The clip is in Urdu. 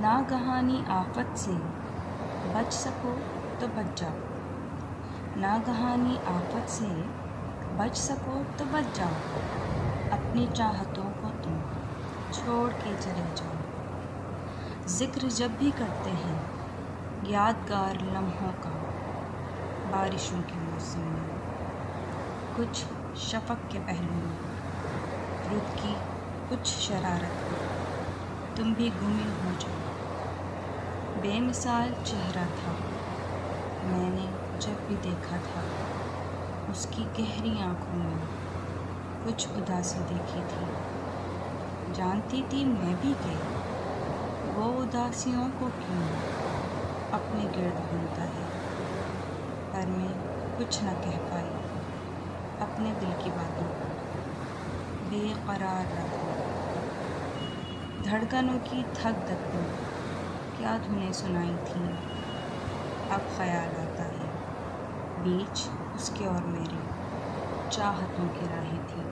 ناگہانی آفت سے بچ سکو تو بچ جاؤ، ناگہانی آفت سے بچ سکو تو بچ جاؤ، اپنی چاہتوں کو تم چھوڑ کے چلے جاؤ۔ ذکر جب بھی کرتے ہیں یادگار لمحوں کا بارشوں کے موسم میں، کچھ شفق کے پہلو میں، رت کی کچھ شرارت میں، تم بھی گمیں ہو جاؤ۔ بے مثال چہرہ تھا میں نے جب بھی دیکھا تھا، اس کی گہری آنکھوں میں کچھ اداسی دیکھی تھی، جانتی تھی میں بھی کہ وہ اداسیوں کو کیوں اپنے گرد گھومتا ہے، پر میں کچھ نہ کہہ پائی اپنے دل کی باتوں کو، بے قرار رہا۔ دھڑکنوں کی دھک دھک میں کیا دھنیں سنائی تھیں، اب خیال آتا ہے بیچ اس کے اور میرے چاہتوں کی راہیں تھی۔